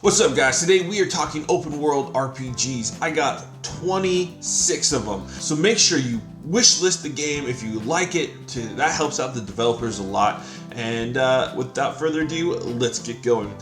What's up guys, today we are talking open world RPGs. I got 26 of them, so make sure you wishlist the game if you like it, that helps out the developers a lot. And without further ado, let's get going.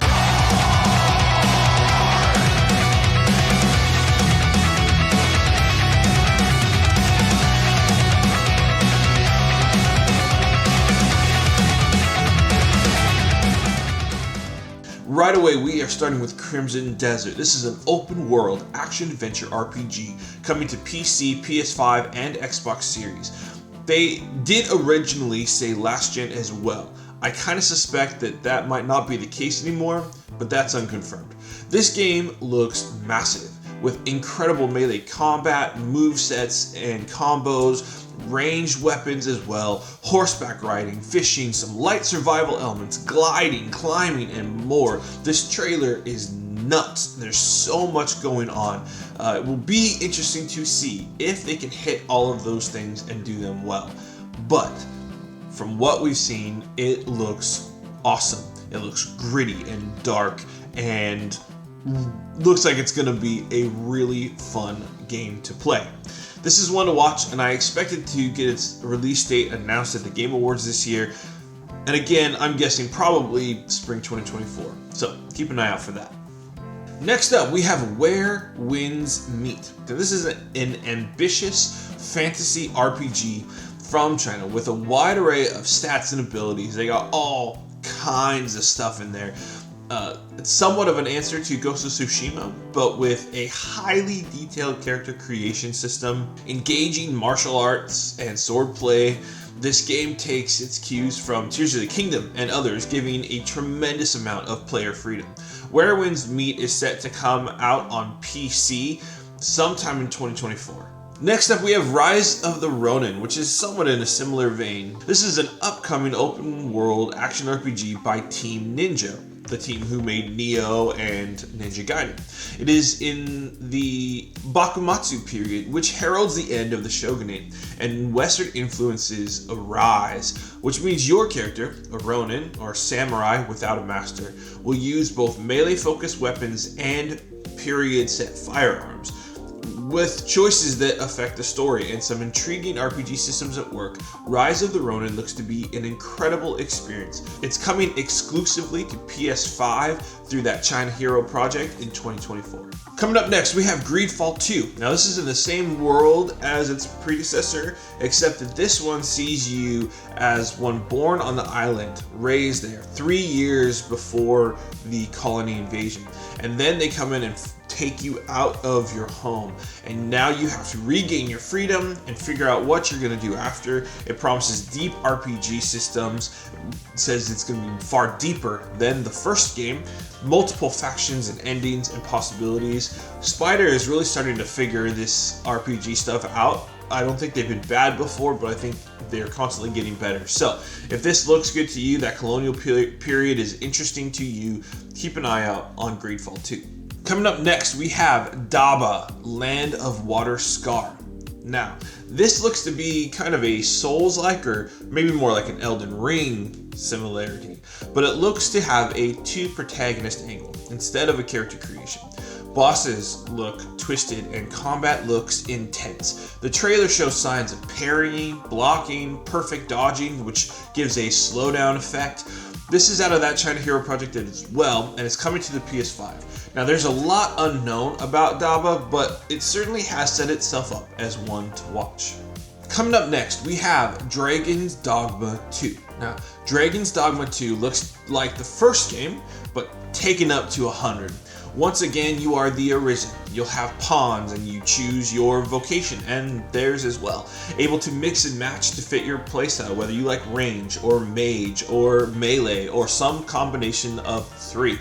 Right away, we are starting with Crimson Desert. This is an open world action-adventure RPG coming to PC, PS5, and Xbox Series. They did originally say last gen as well. I kind of suspect that might not be the case anymore, but that's unconfirmed. This game looks massive, with incredible melee combat, movesets, and combos, ranged weapons as well, horseback riding, fishing, some light survival elements, gliding, climbing, and more. This trailer is nuts. There's so much going on. It will be interesting to see if they can hit all of those things and do them well. But from what we've seen, it looks awesome. It looks gritty and dark and looks like it's going to be a really fun game to play. This is one to watch, and I expect it to get its release date announced at the Game Awards this year. And again, I'm guessing probably spring 2024. So keep an eye out for that. Next up, we have Where Winds Meet. Now, this is an ambitious fantasy RPG from China with a wide array of stats and abilities. They got all kinds of stuff in there. It's somewhat of an answer to Ghost of Tsushima, but with a highly detailed character creation system, engaging martial arts and swordplay. This game takes its cues from Tears of the Kingdom and others, giving a tremendous amount of player freedom. Where Winds Meet is set to come out on PC sometime in 2024. Next up, we have Rise of the Ronin, which is somewhat in a similar vein. This is an upcoming open world action RPG by Team Ninja, the team who made Nioh and Ninja Gaiden. It is in the Bakumatsu period, which heralds the end of the shogunate, and Western influences arise, which means your character, a Ronin, or samurai without a master, will use both melee-focused weapons and period-set firearms, with choices that affect the story and some intriguing RPG systems at work. Rise of the Ronin looks to be an incredible experience. It's coming exclusively to PS5 through that China Hero project in 2024. Coming up next, we have Greedfall 2. Now, this is in the same world as its predecessor, except that this one sees you as one born on the island, raised there 3 years before the colony invasion. And then they come in and take you out of your home, and now you have to regain your freedom and figure out what you're going to do after. It promises deep RPG systems. It says it's going to be far deeper than the first game, multiple factions and endings and possibilities. Spider is really starting to figure this RPG stuff out. I don't think they've been bad before, but I think they're constantly getting better. So if this looks good to you, that colonial period is interesting to you, keep an eye out on Greedfall 2. Coming up next, we have Daba, Land of Water Scar. Now, this looks to be kind of a Souls-like, or maybe more like an Elden Ring similarity, but it looks to have a two-protagonist angle instead of a character creation. Bosses look twisted and combat looks intense. The trailer shows signs of parrying, blocking, perfect dodging, which gives a slowdown effect. This is out of that China Hero project as well, and it's coming to the PS5. Now, there's a lot unknown about Daba, but it certainly has set itself up as one to watch. Coming up next, we have Dragon's Dogma 2. Now, Dragon's Dogma 2 looks like the first game, but taken up to 100. Once again, you are the Arisen. You'll have pawns and you choose your vocation and theirs as well. Able to mix and match to fit your playstyle, whether you like range or mage or melee or some combination of three.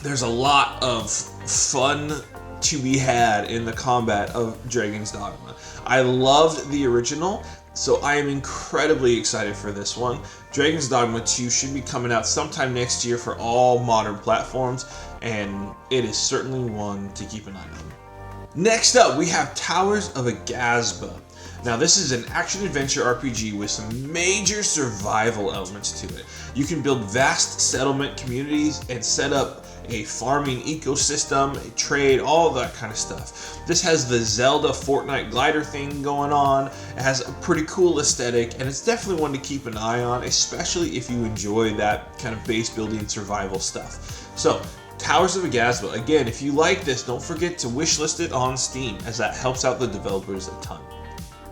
There's a lot of fun to be had in the combat of Dragon's Dogma. I loved the original, so I am incredibly excited for this one. Dragon's Dogma 2 should be coming out sometime next year for all modern platforms, and it is certainly one to keep an eye on. Next up, we have Towers of Aghasba. Now this is an action-adventure RPG with some major survival elements to it. You can build vast settlement communities and set up a farming ecosystem, a trade, all that kind of stuff. This has the Zelda Fortnite glider thing going on. It has a pretty cool aesthetic, and it's definitely one to keep an eye on, especially if you enjoy that kind of base building survival stuff. So, Towers of Aghasba, again, if you like this, don't forget to wishlist it on Steam, as that helps out the developers a ton.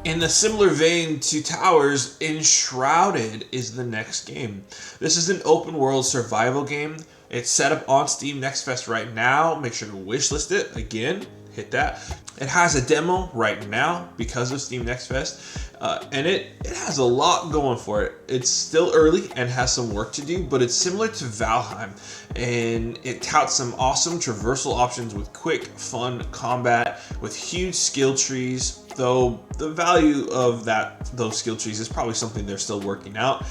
In a similar vein to Towers, Enshrouded is the next game. This is an open world survival game. It's set up on Steam Next Fest right now. Make sure to wishlist it. Again, hit that. It has a demo right now because of Steam Next Fest. And it has a lot going for it. It's still early and has some work to do, but it's similar to Valheim. And it touts some awesome traversal options with quick, fun combat with huge skill trees. Though the value of those skill trees is probably something they're still working out.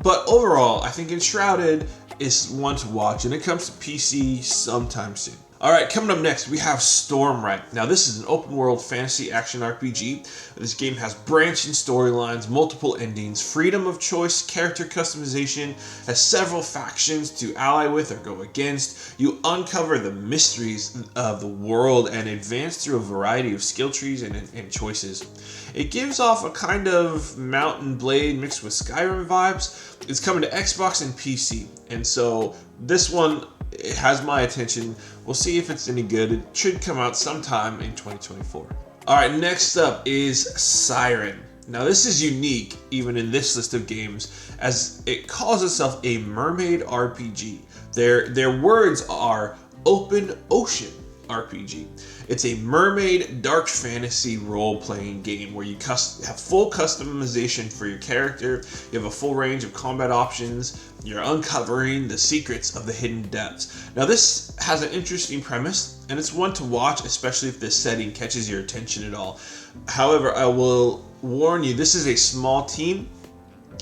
But overall, I think Enshrouded is one to watch, and it comes to PC sometime soon. Alright, coming up next, we have Stormrite. Now this is an open world fantasy action RPG. This game has branching storylines, multiple endings, freedom of choice, character customization, has several factions to ally with or go against. You uncover the mysteries of the world and advance through a variety of skill trees and choices. It gives off a kind of Mount and Blade mixed with Skyrim vibes. It's coming to Xbox and PC, and so this one, it has my attention. We'll see if it's any good. It should come out sometime in 2024. Alright, next up is Siren. Now this is unique even in this list of games, as it calls itself a mermaid RPG. Their words are open ocean RPG. It's a mermaid dark fantasy role-playing game where you have full customization for your character, you have a full range of combat options, you're uncovering the secrets of the hidden depths. Now this has an interesting premise, and it's one to watch, especially if this setting catches your attention at all. However, I will warn you, this is a small team.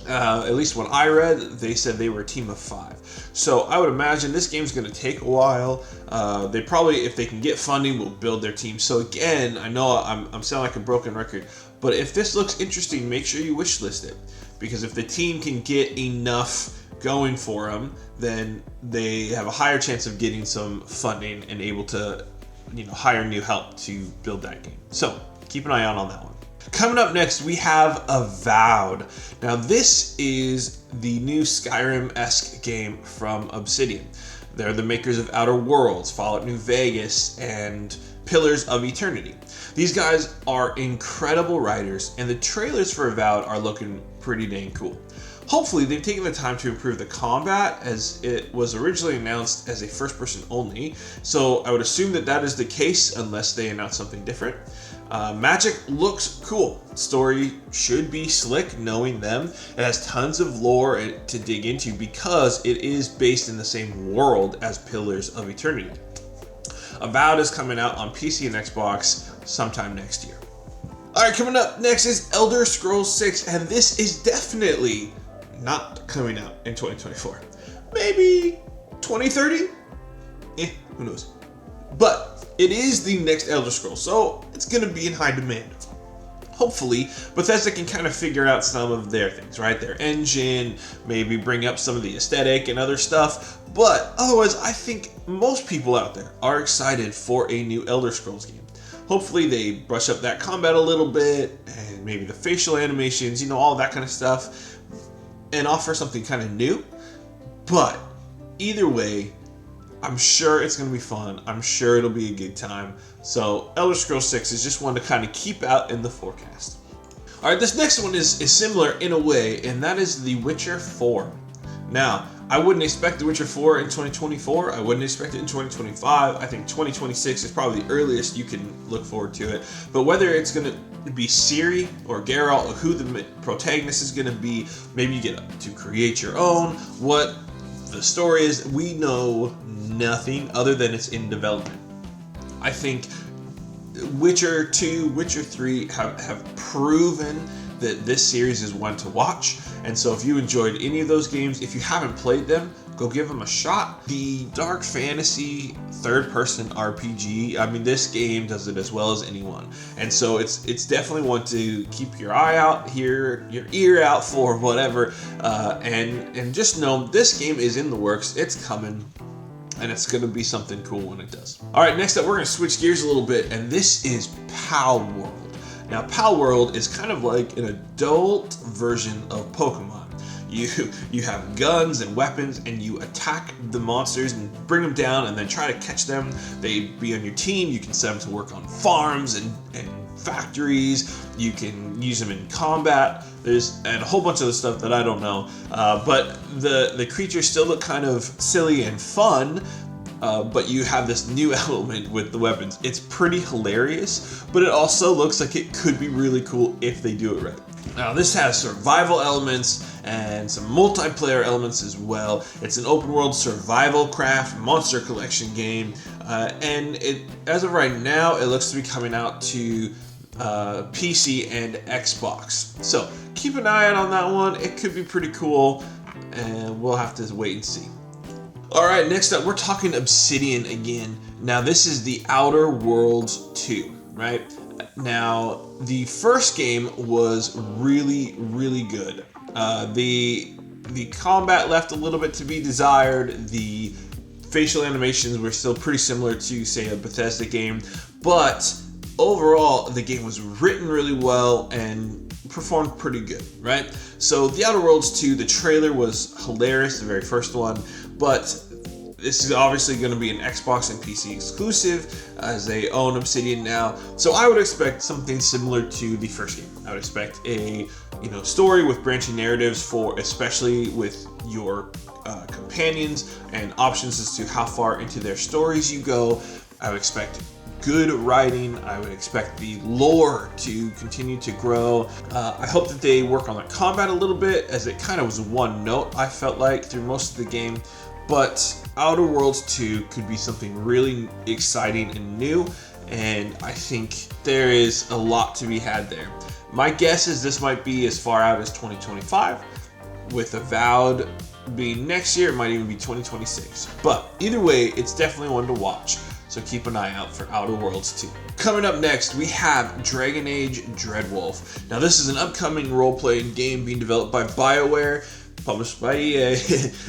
At least when I read, they said they were a team of 5. So I would imagine this game's going to take a while. They probably, if they can get funding, will build their team. So again, I know I'm sounding like a broken record, but if this looks interesting, make sure you wishlist it. Because if the team can get enough going for them, then they have a higher chance of getting some funding and able to, hire new help to build that game. So keep an eye out on that one. Coming up next, we have Avowed. Now this is the new Skyrim-esque game from Obsidian. They're the makers of Outer Worlds, Fallout New Vegas, and Pillars of Eternity. These guys are incredible writers, and the trailers for Avowed are looking pretty dang cool. Hopefully they've taken the time to improve the combat, as it was originally announced as a first person only, so I would assume that is the case unless they announce something different. Magic looks cool. Story should be slick, knowing them. It has tons of lore to dig into because it is based in the same world as Pillars of Eternity. Avowed is coming out on PC and Xbox sometime next year. Alright, coming up next is Elder Scrolls 6, and this is definitely not coming out in 2024. Maybe 2030? Who knows? But it is the next Elder Scrolls, so it's going to be in high demand. Hopefully, Bethesda can kind of figure out some of their things, right? Their engine, maybe bring up some of the aesthetic and other stuff. But otherwise, I think most people out there are excited for a new Elder Scrolls game. Hopefully they brush up that combat a little bit, and maybe the facial animations, all that kind of stuff, and offer something kind of new. But either way, I'm sure it's going to be fun. I'm sure it'll be a good time. So Elder Scrolls 6 is just one to kind of keep out in the forecast. Alright, this next one is similar in a way, and that is The Witcher 4. Now, I wouldn't expect The Witcher 4 in 2024. I wouldn't expect it in 2025. I think 2026 is probably the earliest you can look forward to it. But whether it's going to be Ciri or Geralt, or who the protagonist is going to be, maybe you get to create your own. What the story is, we know nothing other than it's in development. I think Witcher 2, Witcher 3 have proven that this series is one to watch, and so if you enjoyed any of those games, if you haven't played them, go give them a shot. The dark fantasy third-person RPG, I mean, this game does it as well as anyone, and so it's definitely one to keep your eye out, your ear out for, whatever, and just know this game is in the works. It's coming. And it's going to be something cool when it does. All right, next up, we're going to switch gears a little bit, and this is Palworld. Now, Palworld is kind of like an adult version of Pokemon. You have guns and weapons, and you attack the monsters and bring them down, and then try to catch them. They be on your team. You can set them to work on farms and factories. You can use them in combat. There's a whole bunch of other stuff that I don't know. But the creatures still look kind of silly and fun. But you have this new element with the weapons. It's pretty hilarious, but it also looks like it could be really cool if they do it right. Now, this has survival elements and some multiplayer elements as well. It's an open world survival craft monster collection game, and as of right now, it looks to be coming out to PC and Xbox. So keep an eye out on that one. It could be pretty cool, and we'll have to wait and see. Alright, next up, we're talking Obsidian again. Now, this is the Outer Worlds 2, right? Now, the first game was really, really good. The combat left a little bit to be desired. The facial animations were still pretty similar to, say, a Bethesda game, but overall, the game was written really well and performed pretty good, right? So, The Outer Worlds 2, the trailer was hilarious, the very first one, but this is obviously going to be an Xbox and PC exclusive, as they own Obsidian now. So I would expect something similar to the first game. I would expect a story with branching narratives, for especially with your companions, and options as to how far into their stories you go. I would expect good writing. I would expect the lore to continue to grow. I hope that they work on the combat a little bit, as it kind of was one note, I felt like, through most of the game. But Outer Worlds 2 could be something really exciting and new, and I think there is a lot to be had there. My guess is this might be as far out as 2025, with Avowed being next year. It might even be 2026. But either way, it's definitely one to watch, so keep an eye out for Outer Worlds 2. Coming up next, we have Dragon Age Dreadwolf. Now, this is an upcoming role-playing game being developed by BioWare, published by EA,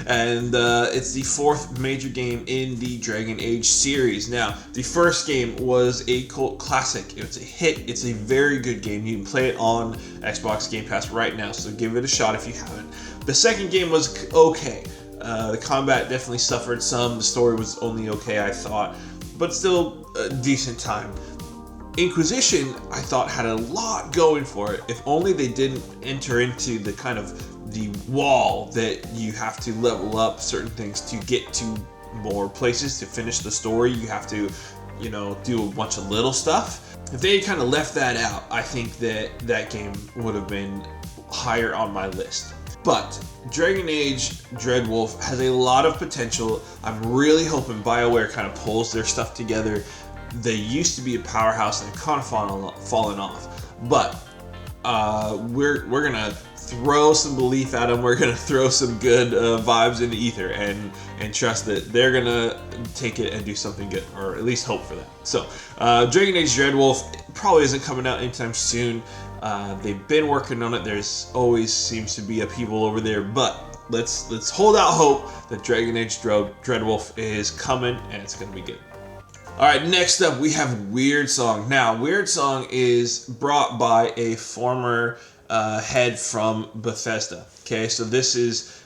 and it's the fourth major game in the Dragon Age series. Now, the first game was a cult classic. It's a hit. It's a very good game. You can play it on Xbox Game Pass right now, so give it a shot if you haven't. The second game was okay. The combat definitely suffered some. The story was only okay, I thought, but still a decent time. Inquisition, I thought, had a lot going for it. If only they didn't enter into the kind of the wall that you have to level up certain things to get to more places to finish the story. You have to, do a bunch of little stuff. If they kind of left that out, I think that game would have been higher on my list. But Dragon Age Dreadwolf has a lot of potential. I'm really hoping BioWare kind of pulls their stuff together. They used to be a powerhouse and they've kind of fallen off. But we're gonna throw some belief at them. We're gonna throw some good vibes in the ether, and trust that they're gonna take it and do something good, or at least hope for that. So Dragon Age Dreadwolf probably isn't coming out anytime soon. They've been working on it. There's always seems to be upheaval over there, but let's hold out hope that Dragon Age Dreadwolf is coming, and it's gonna be good. Alright, next up we have Wyrdsong. Now, Wyrdsong is brought by a former head from Bethesda. Okay, so this is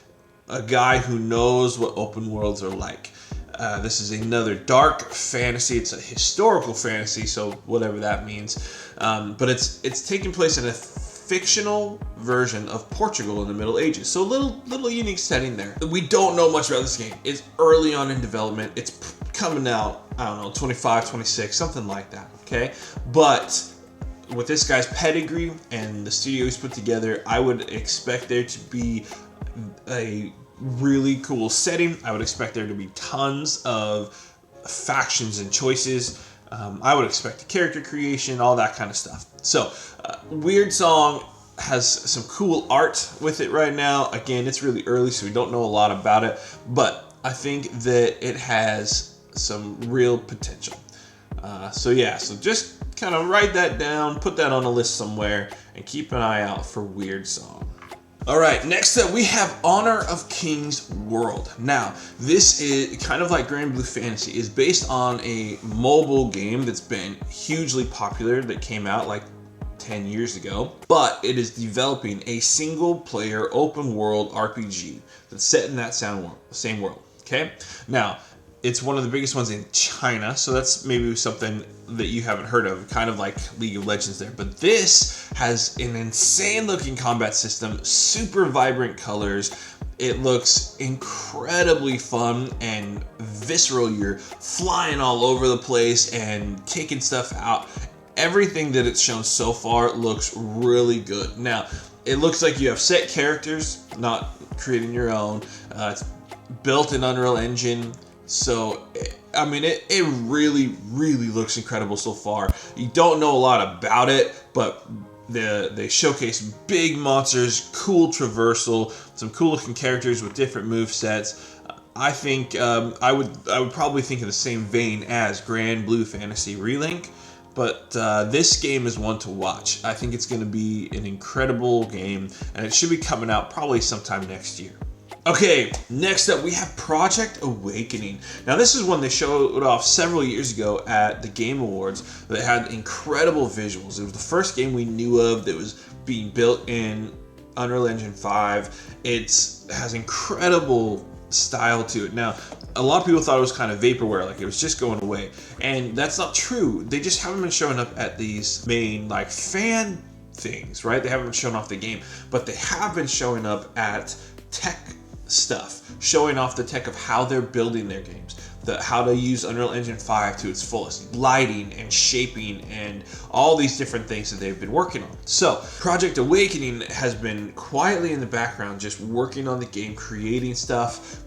a guy who knows what open worlds are like. This is another dark fantasy. It's a historical fantasy, so whatever that means. But it's taking place in a fictional version of Portugal in the Middle Ages. So a little unique setting there. We don't know much about this game. It's early on in development. It's coming out, I don't know, 25, 26, something like that, okay? But with this guy's pedigree and the studio he's put together, I would expect there to be a really cool setting. I would expect there to be tons of factions and choices. I would expect character creation, all that kind of stuff. So, Wyrdsong has some cool art with it right now. Again, it's really early, so we don't know a lot about it, but I think that it has some real potential. So yeah, so just kind of write that down, put that on a list somewhere, and keep an eye out for Wyrdsong. All right, next up we have Honor of Kings World. Now, this is kind of like Grand Blue Fantasy, is based on a mobile game that's been hugely popular that came out like 10 years ago, but it is developing a single player open world RPG that's set in that same world, okay? Now, it's one of the biggest ones in China, so that's maybe something that you haven't heard of, kind of like League of Legends there. But this has an insane looking combat system, super vibrant colors. It looks incredibly fun and visceral. You're flying all over the place and taking stuff out. Everything that it's shown so far looks really good. Now, it looks like you have set characters, not creating your own. It's built in Unreal Engine. So, I mean, it really, really looks incredible so far. You don't know a lot about it, but they showcase big monsters, cool traversal, some cool looking characters with different movesets. I think I would probably think in the same vein as Grand Blue Fantasy Relink, but this game is one to watch. I think it's going to be an incredible game, and it should be coming out probably sometime next year. Okay, next up we have Project Awakening. Now this is one they showed off several years ago at the Game Awards that had incredible visuals. It was the first game we knew of that was being built in Unreal Engine 5. It has incredible style to it. Now, a lot of people thought it was kind of vaporware, like it was just going away. And that's not true. They just haven't been showing up at these main like fan things, right? They haven't been showing off the game, but they have been showing up at tech stuff, showing off the tech of how they're building their games, how to use Unreal Engine 5 to its fullest, lighting and shaping and all these different things that they've been working on. So Project Awakening has been quietly in the background, just working on the game, creating stuff,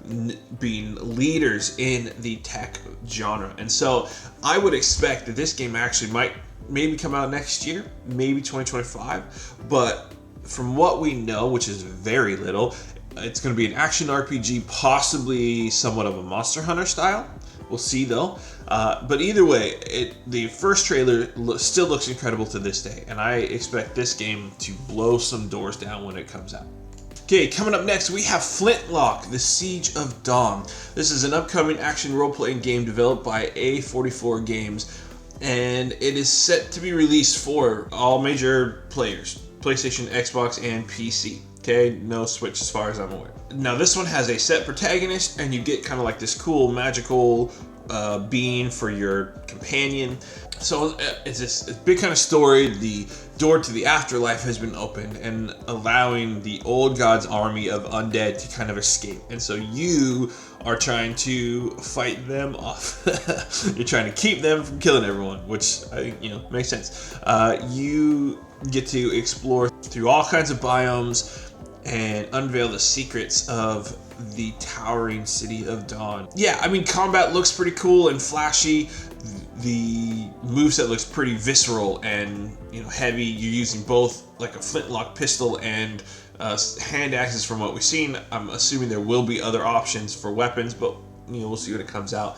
being leaders in the tech genre. And so I would expect that this game actually might maybe come out next year, maybe 2025, but from what we know, which is very little, it's going to be an action RPG, possibly somewhat of a Monster Hunter style. We'll see though. But either way, the first trailer still looks incredible to this day, and I expect this game to blow some doors down when it comes out. Okay, coming up next, we have Flintlock, The Siege of Dawn. This is an upcoming action role-playing game developed by A44 Games, and it is set to be released for all major players, PlayStation, Xbox, and PC. Okay, no Switch as far as I'm aware. Now this one has a set protagonist, and you get kind of like this cool magical being for your companion. So it's this big kind of story. The door to the afterlife has been opened and allowing the old god's army of undead to kind of escape. And so you are trying to fight them off. You're trying to keep them from killing everyone, which I think, makes sense. You get to explore through all kinds of biomes and unveil the secrets of the towering city of Dawn. Yeah, I mean, combat looks pretty cool and flashy. The moveset looks pretty visceral and heavy. You're using both like a flintlock pistol and hand axes from what we've seen. I'm assuming there will be other options for weapons, but we'll see when it comes out.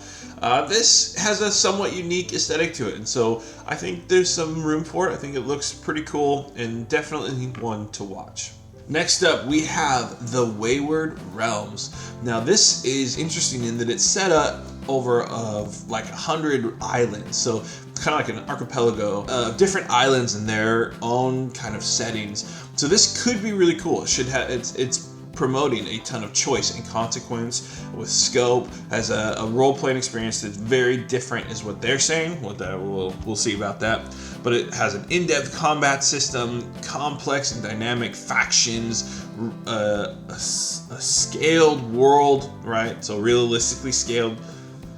This has a somewhat unique aesthetic to it, and so I think there's some room for it. I think it looks pretty cool and definitely one to watch. Next up, we have the Wayward Realms. Now this is interesting in that it's set up over of like 100 islands, so it's kind of like an archipelago of different islands in their own kind of settings. So this could be really cool. It should have it's promoting a ton of choice and consequence with scope, has a role-playing experience that's very different is what they're saying. We'll see about that. But it has an in-depth combat system, complex and dynamic factions, a scaled world, right? So realistically scaled.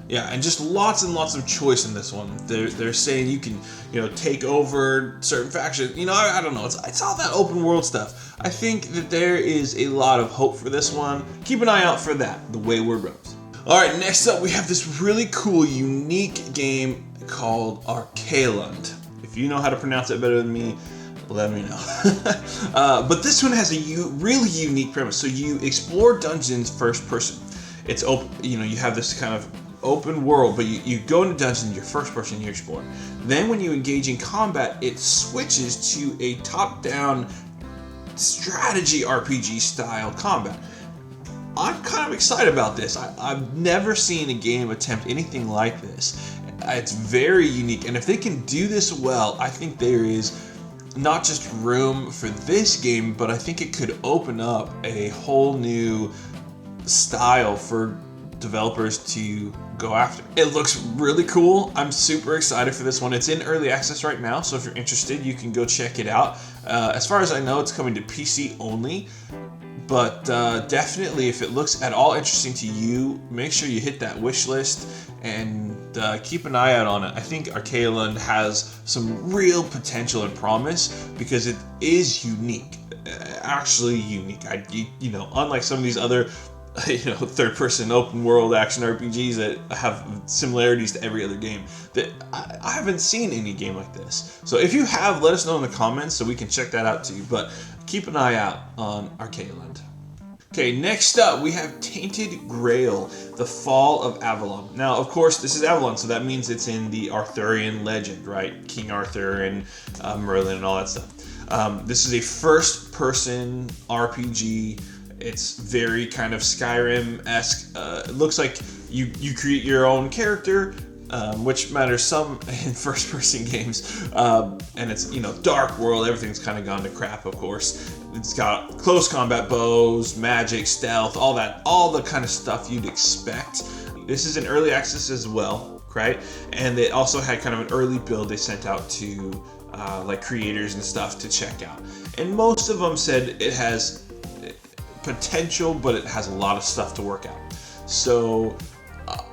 Yeah, and just lots and lots of choice in this one. They're saying you can, take over certain factions. I don't know. It's all that open world stuff. I think that there is a lot of hope for this one. Keep an eye out for that, the Wayward Realms. All right, next up we have this really cool, unique game called Archaelund. If you know how to pronounce it better than me, let me know. But this one has a really unique premise. So you explore dungeons first person. It's open, you know, you have this kind of open world, but you go into dungeons, you're first person, you explore. Then when you engage in combat, it switches to a top-down strategy RPG style combat. I'm kind of excited about this. I've never seen a game attempt anything like this. It's very unique, and if they can do this well, I think there is not just room for this game, but I think it could open up a whole new style for developers to go after. It looks really cool. I'm super excited for this one. It's in early access right now, so if you're interested, you can go check it out. As far as I know, it's coming to PC only, but definitely if it looks at all interesting to you, make sure you hit that wish list and keep an eye out on it. I think Archaelund has some real potential and promise because it is unique, actually unique. You know, unlike some of these other third-person open-world action RPGs that have similarities to every other game, that I haven't seen any game like this. So if you have, let us know in the comments so we can check that out too. But keep an eye out on Archaelund. Okay, next up we have Tainted Grail, the Fall of Avalon. Now, of course, this is Avalon, so that means it's in the Arthurian legend, right? King Arthur and Merlin and all that stuff. This is a first-person RPG. It's very kind of Skyrim-esque. It looks like you create your own character, which matters some in first-person games. And it's, dark world. Everything's kind of gone to crap, of course. It's got close combat, bows, magic, stealth, all the kind of stuff you'd expect. This is in early access as well, right? And they also had kind of an early build they sent out to like creators and stuff to check out. And most of them said it has potential, but it has a lot of stuff to work out. So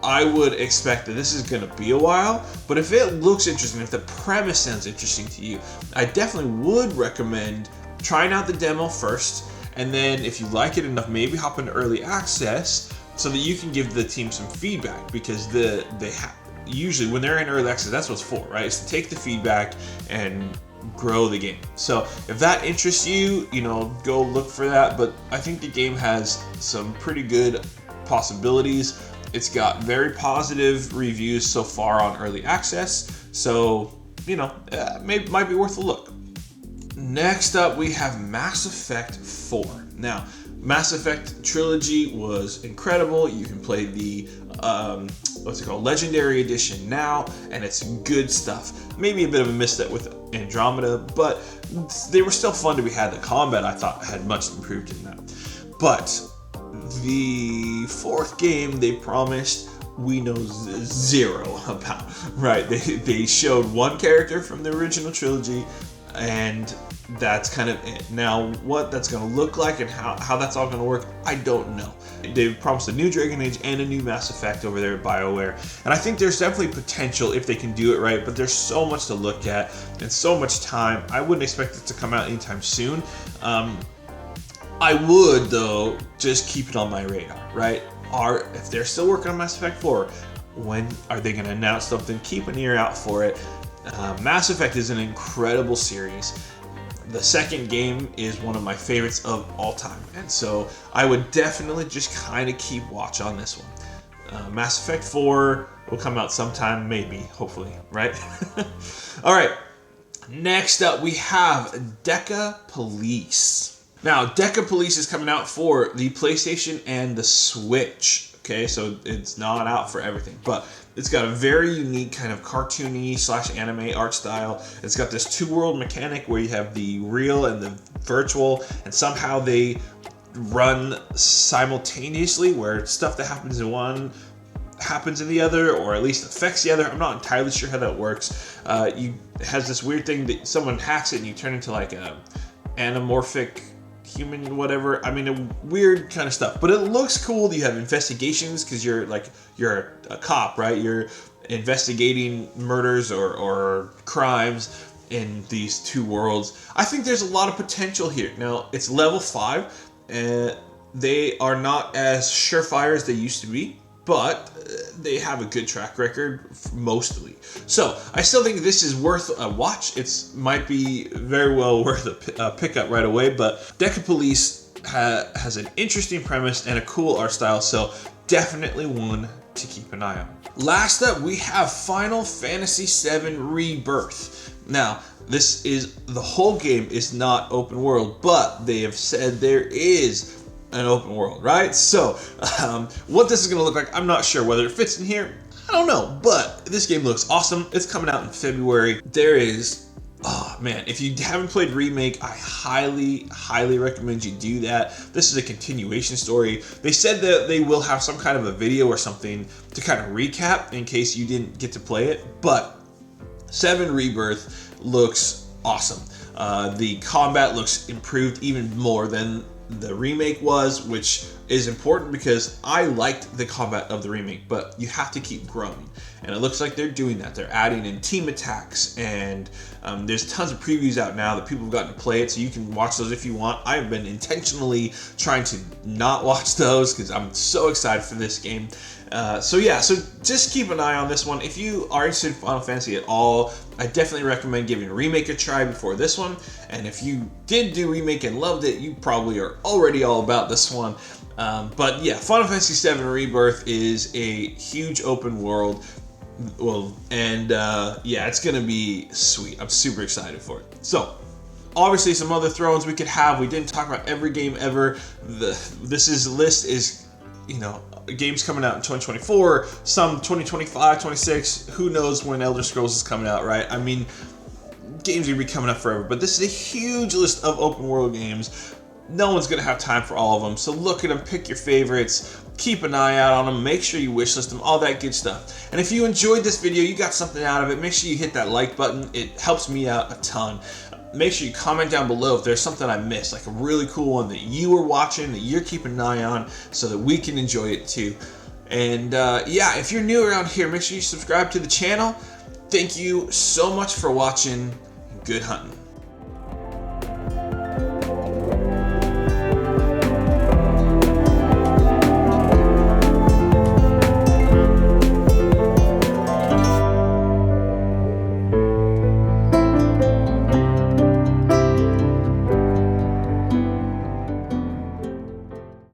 I would expect that this is going to be a while, but if it looks interesting, if the premise sounds interesting to you, I definitely would recommend trying out the demo first, and then if you like it enough, maybe hop into early access so that you can give the team some feedback, because usually when they're in early access, that's what it's for, right? It's to take the feedback and grow the game. So if that interests you, go look for that. But I think the game has some pretty good possibilities. It's got very positive reviews so far on early access, so might be worth a look. Next up, we have Mass Effect 4. Now, Mass Effect trilogy was incredible. You can play the Legendary Edition now, and it's good stuff. Maybe a bit of a misstep with Andromeda, but they were still fun to be had. The combat, I thought, had much improved in that. But the fourth game they promised, we know zero about, right? They showed one character from the original trilogy, and that's kind of it. Now, what that's going to look like and how that's all going to work, I don't know. They've promised a new Dragon Age and a new Mass Effect over there at BioWare, and I think there's definitely potential if they can do it right, but there's so much to look at and so much time. I wouldn't expect it to come out anytime soon. I would, though, just keep it on my radar, right? If they're still working on Mass Effect 4, when are they going to announce something? Keep an ear out for it. Mass Effect is an incredible series. The second game is one of my favorites of all time, and so I would definitely just kind of keep watch on this one. Mass Effect 4 will come out sometime, maybe, hopefully, right? All right, next up we have DECAPOLICE. Now, DECAPOLICE is coming out for the PlayStation and the Switch. Okay, so it's not out for everything, but it's got a very unique kind of cartoony / anime art style. It's got this two-world mechanic where you have the real and the virtual, and somehow they run simultaneously, where stuff that happens in one happens in the other, or at least affects the other. I'm not entirely sure how that works. It has this weird thing that someone hacks it and you turn into like a anamorphic human, whatever. I mean, a weird kind of stuff, but it looks cool. You have investigations because you're a cop, right? You're investigating murders or crimes in these two worlds. I think there's a lot of potential here. Now, it's level 5, and they are not as surefire as they used to be, but they have a good track record mostly. So I still think this is worth a watch. It might be very well worth a pickup right away, but DECAPOLICE has an interesting premise and a cool art style, so definitely one to keep an eye on. Last up, we have Final Fantasy VII Rebirth. Now, the whole game is not open world, but they have said there is an open world, right? So, what this is going to look like, I'm not sure. Whether it fits in here, I don't know. But this game looks awesome. It's coming out in February. There is, oh man, if you haven't played Remake, I highly recommend you do that. This is a continuation story. They said that they will have some kind of a video or something to kind of recap in case you didn't get to play it. But 7 Rebirth looks awesome. The combat looks improved even more than the remake was, which is important because I liked the combat of the remake, but you have to keep growing, and it looks like they're doing that. They're adding in team attacks, and there's tons of previews out now that people have gotten to play it, so you can watch those if you want. I've been intentionally trying to not watch those because I'm so excited for this game. So just keep an eye on this one. If you are interested in Final Fantasy at all, I definitely recommend giving Remake a try before this one. And if you did do Remake and loved it, you probably are already all about this one. But yeah, Final Fantasy VII Rebirth is a huge open world. Well, and yeah, it's gonna be sweet. I'm super excited for it. So, obviously, some other throws we could have. We didn't talk about every game ever. This list is, you know, games coming out in 2024, some 2025, 26. Who knows when Elder Scrolls is coming out, right? I mean, games are gonna be coming up forever. But this is a huge list of open world games. No one's gonna have time for all of them. So look at them, pick your favorites, keep an eye out on them, make sure you wishlist them, all that good stuff. And if you enjoyed this video, you got something out of it, make sure you hit that like button. It helps me out a ton. Make sure you comment down below if there's something I missed, like a really cool one that you were watching, that you're keeping an eye on, so that we can enjoy it too. And yeah, if you're new around here, make sure you subscribe to the channel. Thank you so much for watching, and good hunting.